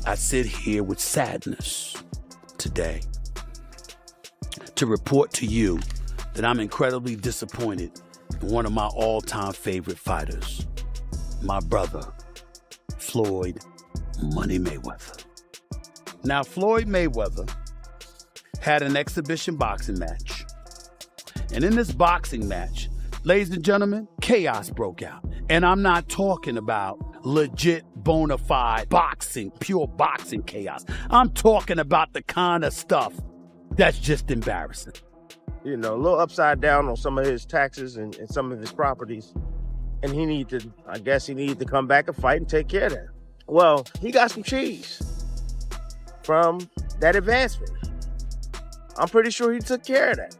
I sit here with sadness today to report to you that I'm incredibly disappointed in one of my all-time favorite fighters, my brother, Floyd Money Mayweather. Now, Floyd Mayweather had an exhibition boxing match. And in this boxing match, ladies and gentlemen, chaos broke out. And I'm not talking about legit, bona fide boxing, pure boxing chaos. I'm talking about the kind of stuff that's just embarrassing. You know, a little upside down on some of his taxes and some of his properties. And he needed to come back and fight and take care of that. Well, he got some cheese from that advancement. I'm pretty sure he took care of that.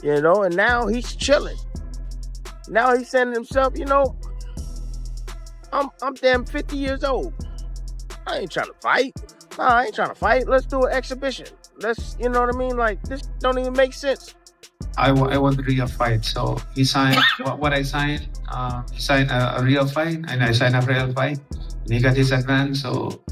You know, and now he's chilling. Now he's saying to himself, you know, I'm damn 50 years old. I ain't trying to fight. Nah, I ain't trying to fight. Let's do an exhibition. You know what I mean? Like, this don't even make sense. I want a real fight. So he signed what I signed. He signed a real fight, and I signed a real fight. And he got his advance. So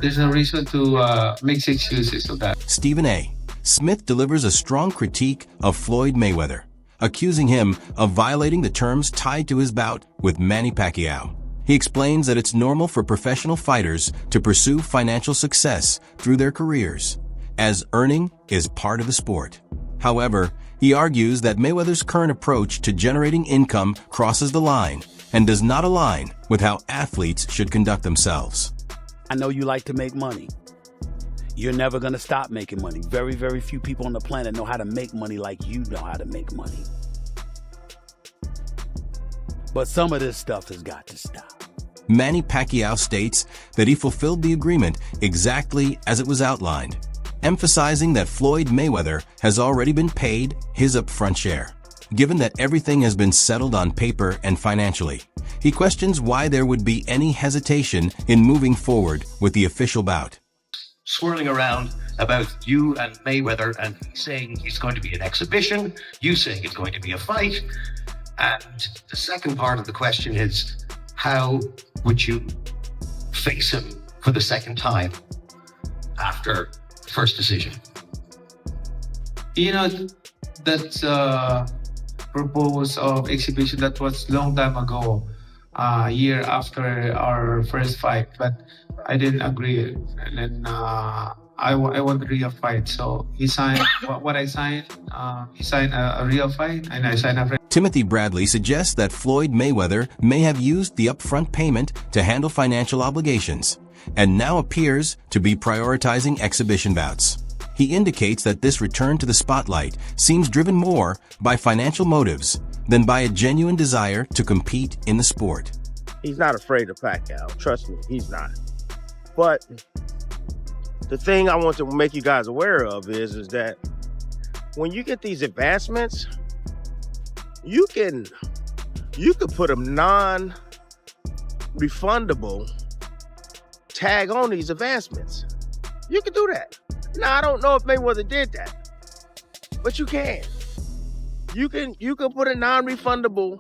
there's no reason to make excuses of that. Stephen A. Smith delivers a strong critique of Floyd Mayweather, accusing him of violating the terms tied to his bout with Manny Pacquiao. He explains that it's normal for professional fighters to pursue financial success through their careers, as earning is part of the sport. However, he argues that Mayweather's current approach to generating income crosses the line and does not align with how athletes should conduct themselves. I know you like to make money. You're never going to stop making money. Very, very few people on the planet know how to make money like you know how to make money. But some of this stuff has got to stop. Manny Pacquiao states that he fulfilled the agreement exactly as it was outlined, emphasizing that Floyd Mayweather has already been paid his upfront share. Given that everything has been settled on paper and financially, he questions why there would be any hesitation in moving forward with the official bout. Swirling around about you and Mayweather and saying he's going to be an exhibition, you saying it's going to be a fight. And the second part of the question is, how would you face him for the second time after the first decision? You know, that proposal of exhibition that was long time ago, a year after our first fight, but I didn't agree. And then I want a real fight. So he signed what I signed. He signed a real fight, and I signed a. Timothy Bradley suggests that Floyd Mayweather may have used the upfront payment to handle financial obligations, and now appears to be prioritizing exhibition bouts. He indicates that this return to the spotlight seems driven more by financial motives than by a genuine desire to compete in the sport. He's not afraid of Pacquiao. Trust me, he's not. But the thing I want to make you guys aware of is that when you get these advancements, you can put a non-refundable tag on these advancements. You can do that. Now, I don't know if Mayweather did that, but you can. You can put a non-refundable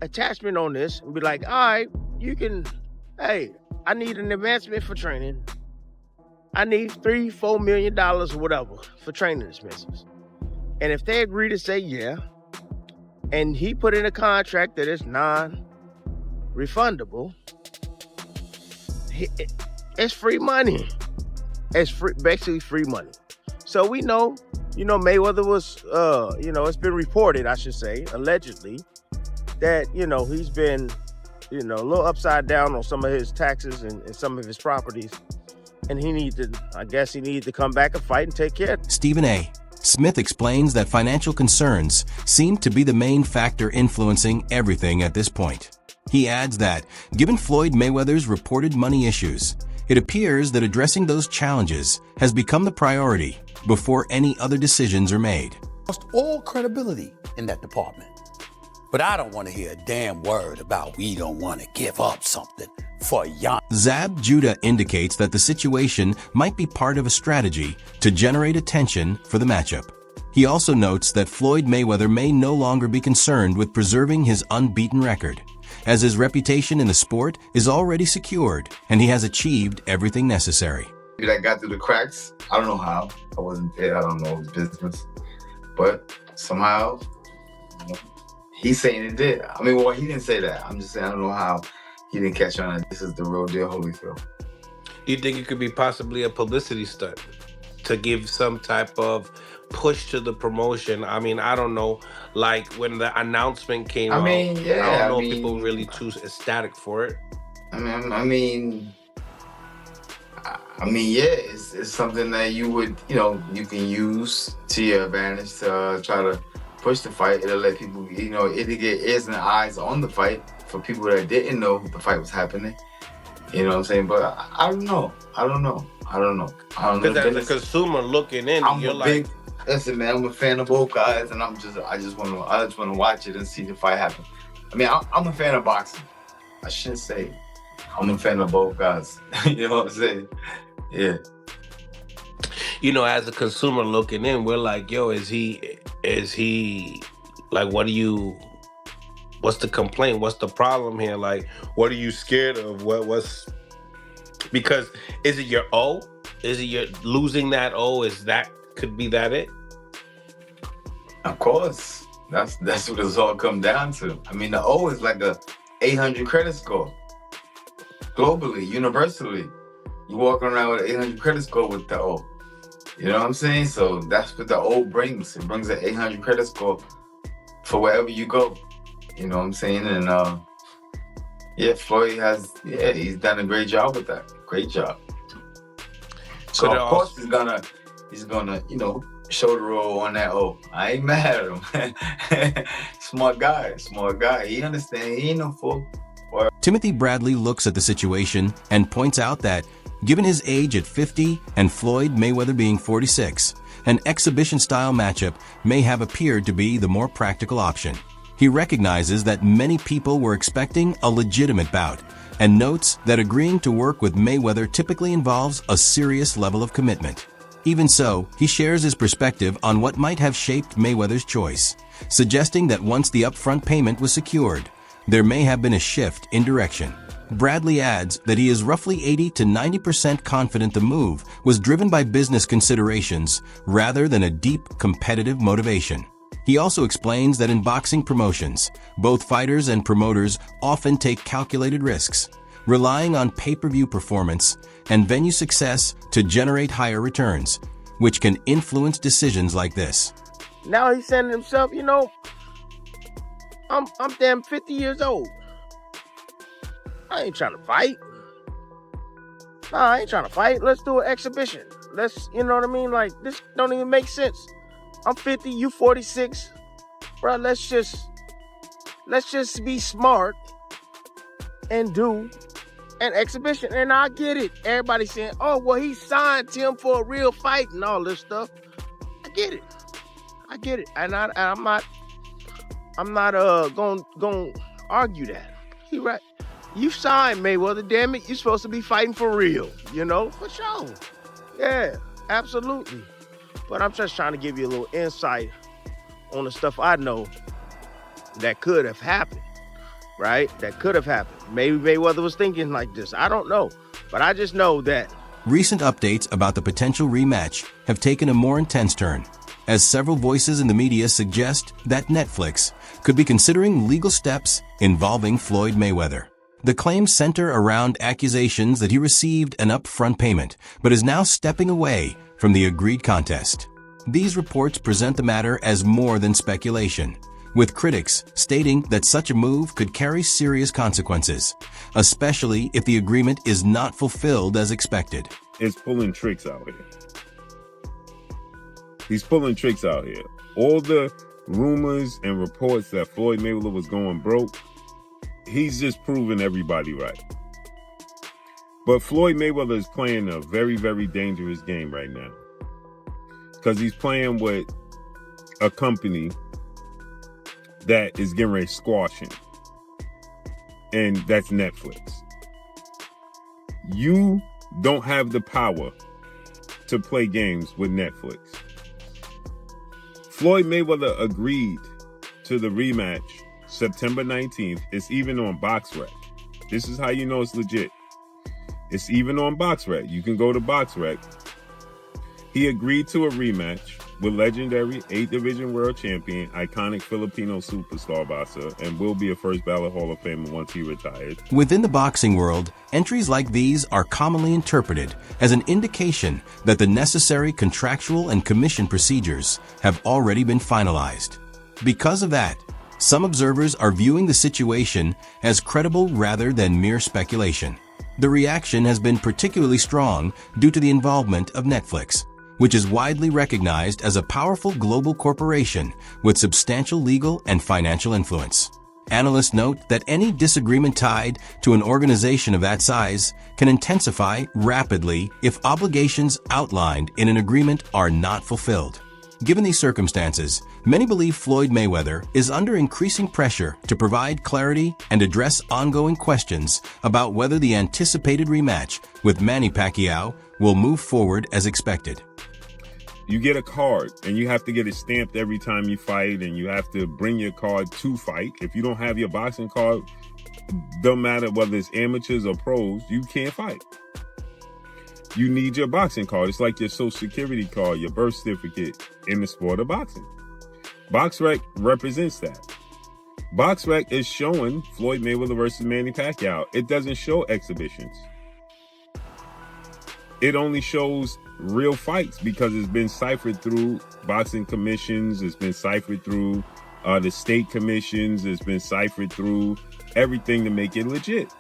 attachment on this and be like, all right, hey, I need an advancement for training. I need $3-4 million or whatever for training expenses. And if they agree to say yeah, and he put in a contract that is non-refundable, it's free money. It's basically free money. So we know, Mayweather was, it's been reported, I should say, allegedly, that, he's been, a little upside down on some of his taxes and some of his properties. And he needed to come back and fight and take care of it. Stephen A. Smith explains that financial concerns seem to be the main factor influencing everything at this point. He adds that, given Floyd Mayweather's reported money issues, it appears that addressing those challenges has become the priority before any other decisions are made. Lost all credibility in that department. But I don't want to hear a damn word about we don't want to give up something for Yan. Zab Judah indicates that the situation might be part of a strategy to generate attention for the matchup. He also notes that Floyd Mayweather may no longer be concerned with preserving his unbeaten record, as his reputation in the sport is already secured and he has achieved everything necessary. That got through the cracks. I don't know how. I wasn't there. I don't know his business. But somehow, he's saying it did. I mean, well, he didn't say that. I'm just saying I don't know how he didn't catch on that this is the real deal Holyfield. Do you think it could be possibly a publicity stunt to give some type of push to the promotion? I mean, I don't know. Like when the announcement came out, I don't know if people really too ecstatic for it. It's something that you would, you can use to your advantage to try to push the fight. It'll let people, it'll get ears and eyes on the fight for people that didn't know the fight was happening. You know what I'm saying? But I don't know. Because as a consumer looking in, you're like, listen, man, I'm a fan of both guys, and I just want to watch it and see the fight happen. I mean, I'm a fan of boxing. I shouldn't say I'm a fan of both guys. You know what I'm saying? Yeah. As a consumer looking in, we're like, yo, is he like, what's the complaint? What's the problem here? Like, what are you scared of? Because is it your O? Is it your losing that O? Could be that it? Of course. That's what it's all come down to. I mean, the O is like a 800 credit score. Globally, universally. You walk around with an 800 credit score with the O. You know what I'm saying? So that's what the O brings. It brings an 800 credit score for wherever you go. You know what I'm saying? And Floyd he's done a great job with that. Great job. So of course he's gonna, show the role on that O. I ain't mad at him. Smart guy. He understands. He ain't no fool. Timothy Bradley looks at the situation and points out that, given his age at 50 and Floyd Mayweather being 46, an exhibition-style matchup may have appeared to be the more practical option. He recognizes that many people were expecting a legitimate bout and notes that agreeing to work with Mayweather typically involves a serious level of commitment. Even so, he shares his perspective on what might have shaped Mayweather's choice, suggesting that once the upfront payment was secured, there may have been a shift in direction. Bradley adds that he is roughly 80 to 90% confident the move was driven by business considerations rather than a deep competitive motivation. He also explains that in boxing promotions, both fighters and promoters often take calculated risks, relying on pay-per-view performance and venue success to generate higher returns, which can influence decisions like this. Now he's saying to himself, I'm damn 50 years old. I ain't trying to fight. I ain't trying to fight. Let's do an exhibition. You know what I mean? Like, this don't even make sense. I'm 50, you 46. Bro, let's just be smart and do an exhibition. And I get it. Everybody's saying, oh, well, he signed Tim for a real fight and all this stuff. I get it. And I'm not gonna argue that. He right. You signed Mayweather, damn it. You're supposed to be fighting for real, for sure. Yeah, absolutely. But I'm just trying to give you a little insight on the stuff I know that could have happened, right? That could have happened. Maybe Mayweather was thinking like this. I don't know. But I just know that. Recent updates about the potential rematch have taken a more intense turn, as several voices in the media suggest that Netflix could be considering legal steps involving Floyd Mayweather. The claims center around accusations that he received an upfront payment, but is now stepping away from the agreed contest. These reports present the matter as more than speculation, with critics stating that such a move could carry serious consequences, especially if the agreement is not fulfilled as expected. It's pulling tricks out here. He's pulling tricks out here. All the rumors and reports that Floyd Mayweather was going broke, he's just proving everybody right. But Floyd Mayweather is playing a very, very dangerous game right now, because he's playing with a company that is getting ready to squash him, and that's Netflix. You don't have the power to play games with Netflix. Floyd Mayweather agreed to the rematch September 19th. It's even on BoxRec. This is how you know it's legit. It's even on BoxRec. You can go to BoxRec. He agreed to a rematch with legendary 8th Division World Champion, iconic Filipino superstar boxer, and will be a first ballot Hall of Famer once he retires. Within the boxing world, entries like these are commonly interpreted as an indication that the necessary contractual and commission procedures have already been finalized. Because of that, some observers are viewing the situation as credible rather than mere speculation. The reaction has been particularly strong due to the involvement of Netflix, which is widely recognized as a powerful global corporation with substantial legal and financial influence. Analysts note that any disagreement tied to an organization of that size can intensify rapidly if obligations outlined in an agreement are not fulfilled. Given these circumstances, many believe Floyd Mayweather is under increasing pressure to provide clarity and address ongoing questions about whether the anticipated rematch with Manny Pacquiao will move forward as expected. You get a card, and you have to get it stamped every time you fight, and you have to bring your card to fight. If you don't have your boxing card, don't matter whether it's amateurs or pros, you can't fight. You need your boxing card. It's like your social security card, your birth certificate in the sport of boxing. BoxRec represents that. BoxRec is showing Floyd Mayweather versus Manny Pacquiao. It doesn't show exhibitions. It only shows real fights because it's been ciphered through boxing commissions. It's been ciphered through the state commissions. It's been ciphered through everything to make it legit.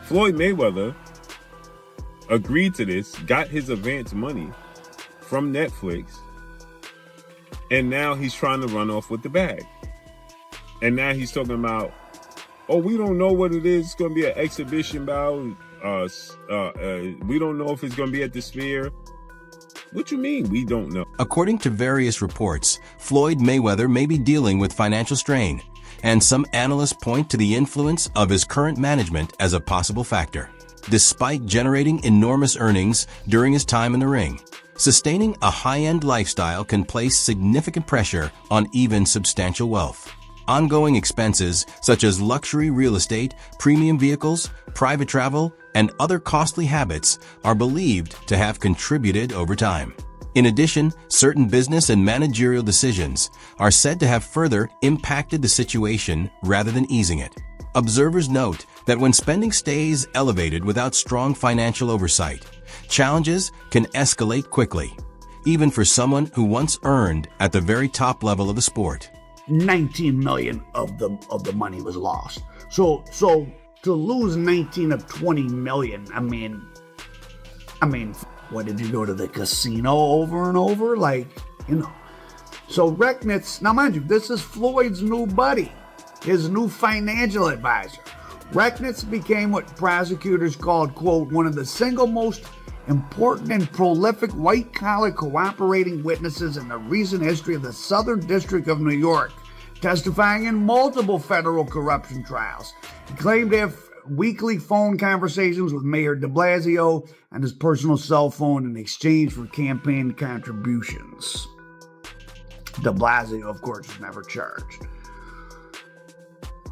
Floyd Mayweather agreed to this, got his advance money from Netflix, and now he's trying to run off with the bag. And now he's talking about, oh, we don't know what it is. It's going to be an exhibition bout. We don't know if it's going to be at the Sphere. What you mean, we don't know? According to various reports, Floyd Mayweather may be dealing with financial strain, and some analysts point to the influence of his current management as a possible factor. Despite generating enormous earnings during his time in the ring, sustaining a high-end lifestyle can place significant pressure on even substantial wealth. Ongoing expenses such as luxury real estate, premium vehicles, private travel, and other costly habits are believed to have contributed over time. In addition, certain business and managerial decisions are said to have further impacted the situation rather than easing it. Observers note that when spending stays elevated without strong financial oversight, challenges can escalate quickly, even for someone who once earned at the very top level of the sport. 19 million of the money was lost. So to lose 19 of 20 million, I mean, what, did you go to the casino over and over? Like, you know. So Rechnitz, now mind you, this is Floyd's new buddy, his new financial advisor. Rechnitz became what prosecutors called, quote, one of the single most important and prolific white-collar cooperating witnesses in the recent history of the Southern District of New York, testifying in multiple federal corruption trials. He claimed to have weekly phone conversations with Mayor de Blasio on his personal cell phone in exchange for campaign contributions. De Blasio, of course, was never charged.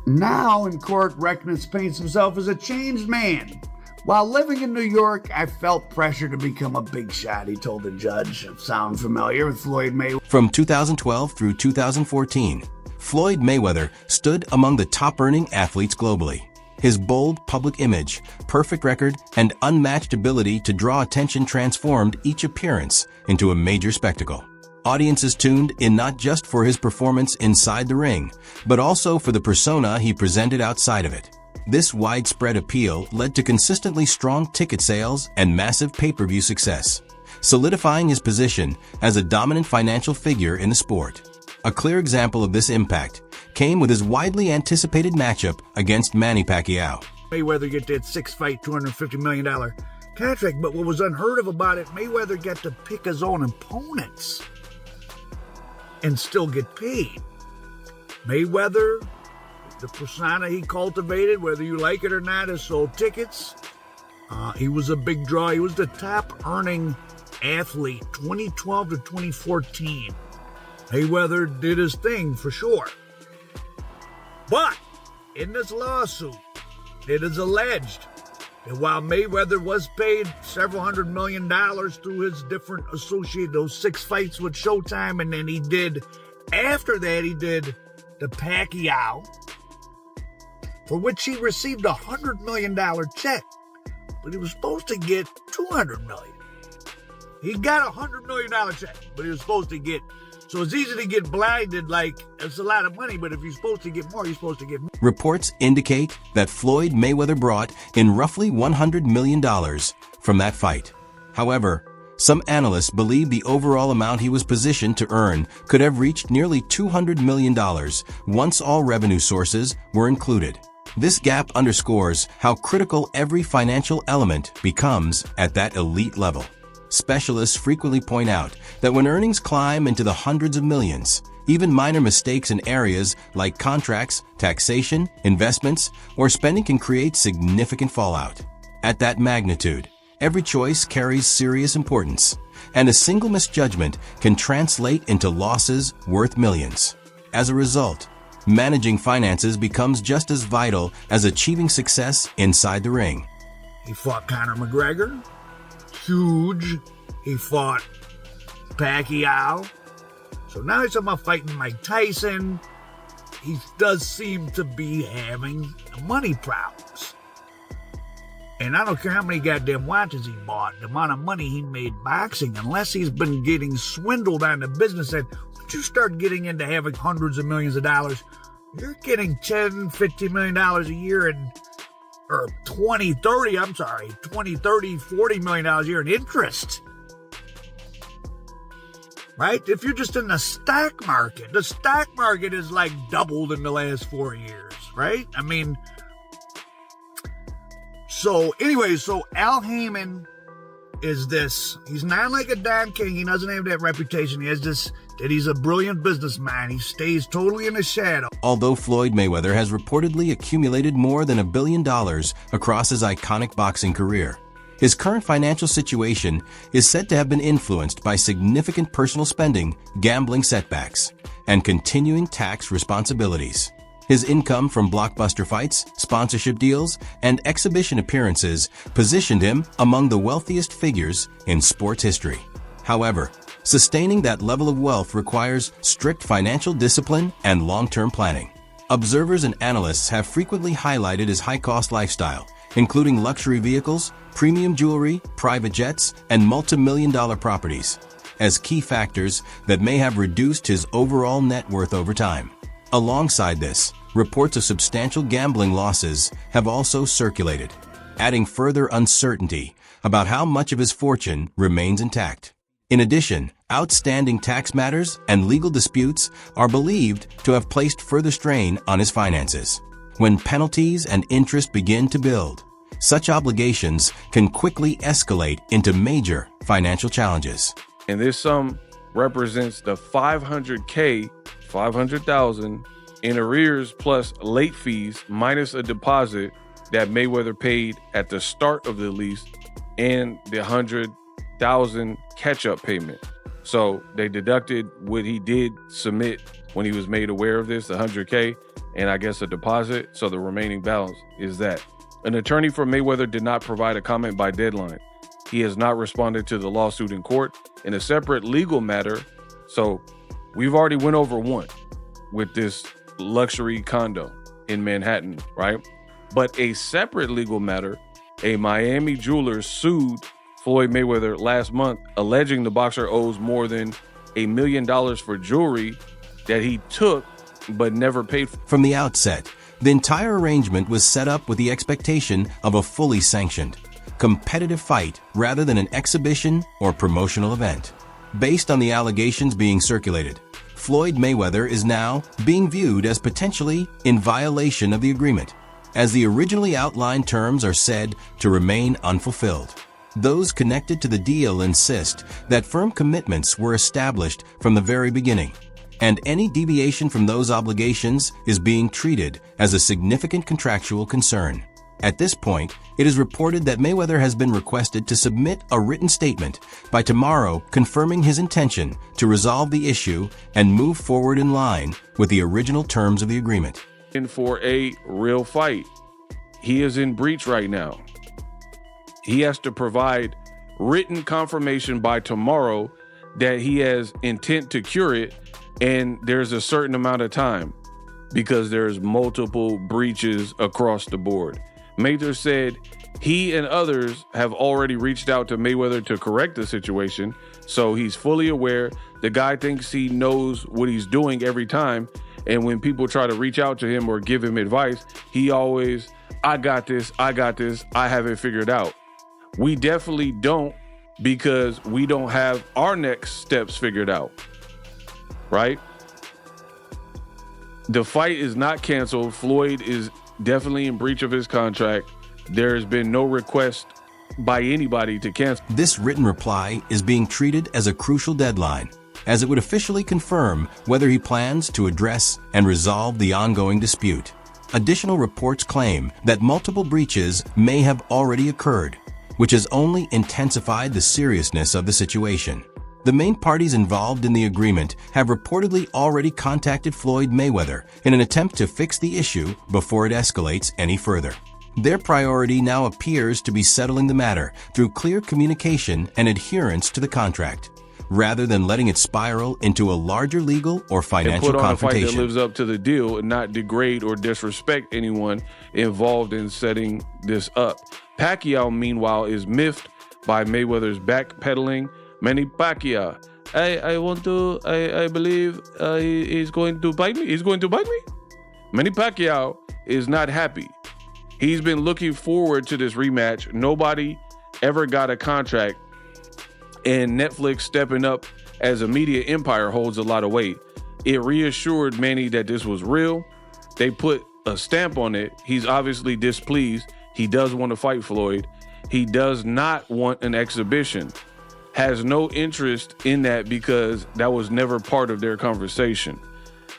Now in court, Rechnitz paints himself as a changed man. While living in New York, I felt pressure to become a big shot, he told the judge. Sound familiar with Floyd Mayweather? From 2012 through 2014, Floyd Mayweather stood among the top-earning athletes globally. His bold public image, perfect record, and unmatched ability to draw attention transformed each appearance into a major spectacle. Audiences tuned in not just for his performance inside the ring, but also for the persona he presented outside of it. This widespread appeal led to consistently strong ticket sales and massive pay-per-view success, solidifying his position as a dominant financial figure in the sport. A clear example of this impact came with his widely anticipated matchup against Manny Pacquiao. Mayweather get that 6-fight, $250 million contract, but what was unheard of about it, Mayweather got to pick his own opponents and still get paid. Mayweather, the persona he cultivated, whether you like it or not, has sold tickets. He was a big draw. He was the top earning athlete 2012 to 2014. Mayweather did his thing for sure. But in this lawsuit, it is alleged that while Mayweather was paid several $100 million through his different associated, those 6 fights with Showtime, and then after that, he did the Pacquiao, for which he received a $100 million check, but he was supposed to get $200 million. He got a $100 million check, but he was supposed to get. So it's easy to get blinded, like it's a lot of money, but if you're supposed to get more, you're supposed to get more. Reports indicate that Floyd Mayweather brought in roughly $100 million from that fight. However, some analysts believe the overall amount he was positioned to earn could have reached nearly $200 million once all revenue sources were included. This gap underscores how critical every financial element becomes at that elite level. Specialists frequently point out that when earnings climb into the hundreds of millions, even minor mistakes in areas like contracts, taxation, investments, or spending can create significant fallout. At that magnitude, every choice carries serious importance, and a single misjudgment can translate into losses worth millions. As a result, managing finances becomes just as vital as achieving success inside the ring. He fought Conor McGregor. Huge. He fought Pacquiao. So now he's talking about fighting Mike Tyson. He does seem to be having money problems. And I don't care how many goddamn watches he bought, the amount of money he made boxing, unless he's been getting swindled on the business end. Once you start getting into having hundreds of millions of dollars, you're getting $10, $15 million a year or 20, 30, $40 million a year in interest. Right? If you're just in the stock market is like doubled in the last 4 years, right? I mean, so Al Heyman is this. He's not like a Don King. He doesn't have that reputation. He has this, that he's a brilliant businessman. He stays totally in the shadow. Although Floyd Mayweather has reportedly accumulated more than $1 billion across his iconic boxing career, his current financial situation is said to have been influenced by significant personal spending, gambling setbacks, and continuing tax responsibilities. His income from blockbuster fights, sponsorship deals, and exhibition appearances positioned him among the wealthiest figures in sports history. However, sustaining that level of wealth requires strict financial discipline and long-term planning. Observers and analysts have frequently highlighted his high-cost lifestyle, including luxury vehicles, premium jewelry, private jets, and multi-million-dollar properties, as key factors that may have reduced his overall net worth over time. Alongside this, reports of substantial gambling losses have also circulated, adding further uncertainty about how much of his fortune remains intact. In addition, outstanding tax matters and legal disputes are believed to have placed further strain on his finances. When penalties and interest begin to build, such obligations can quickly escalate into major financial challenges. And this sum represents the $500,000 in arrears plus late fees minus a deposit that Mayweather paid at the start of the lease and the $100,000 catch-up payment. So they deducted what he did submit when he was made aware of this, the $100K, and I guess a deposit. So the remaining balance is that. An attorney for Mayweather did not provide a comment by deadline. He has not responded to the lawsuit in court. In a separate legal matter, so we've already went over one with this luxury condo in Manhattan, right? But a separate legal matter, a Miami jeweler sued Floyd Mayweather last month, alleging the boxer owes more than $1 million for jewelry that he took but never paid for. From the outset, the entire arrangement was set up with the expectation of a fully sanctioned, competitive fight rather than an exhibition or promotional event. Based on the allegations being circulated, Floyd Mayweather is now being viewed as potentially in violation of the agreement, as the originally outlined terms are said to remain unfulfilled. Those connected to the deal insist that firm commitments were established from the very beginning, and any deviation from those obligations is being treated as a significant contractual concern. At this point, it is reported that Mayweather has been requested to submit a written statement by tomorrow confirming his intention to resolve the issue and move forward in line with the original terms of the agreement. in for a real fight. He is in breach right now. He has to provide written confirmation by tomorrow that he has intent to cure it, and there's a certain amount of time because there's multiple breaches across the board. Mayweather said he and others have already reached out to Mayweather to correct the situation, so he's fully aware. The guy thinks he knows what he's doing every time, and when people try to reach out to him or give him advice, he always, I got this, I have it figured out. We definitely don't, because we don't have our next steps figured out, right? The fight is not canceled. Floyd is definitely in breach of his contract. There has been no request by anybody to cancel. This written reply is being treated as a crucial deadline, as it would officially confirm whether he plans to address and resolve the ongoing dispute. Additional reports claim that multiple breaches may have already occurred, which has only intensified the seriousness of the situation. The main parties involved in the agreement have reportedly already contacted Floyd Mayweather in an attempt to fix the issue before it escalates any further. Their priority now appears to be settling the matter through clear communication and adherence to the contract, rather than letting it spiral into a larger legal or financial confrontation. And put on a fight that lives up to the deal and not degrade or disrespect anyone involved in setting this up. Pacquiao, meanwhile, is miffed by Mayweather's backpedaling. Manny Pacquiao, I believe he's going to bite me. He's going to bite me. Manny Pacquiao is not happy. He's been looking forward to this rematch. Nobody ever got a contract, and Netflix stepping up as a media empire holds a lot of weight. It reassured Manny that this was real. They put a stamp on it. He's obviously displeased. He does want to fight Floyd. He does not want an exhibition. Has no interest in that because that was never part of their conversation.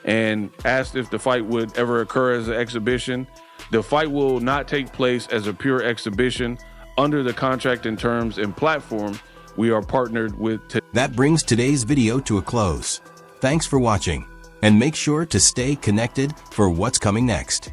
And asked if the fight would ever occur as an exhibition. The fight will not take place as a pure exhibition under the contract and terms and platform we are partnered with. That brings today's video to a close. Thanks for watching, and make sure to stay connected for what's coming next.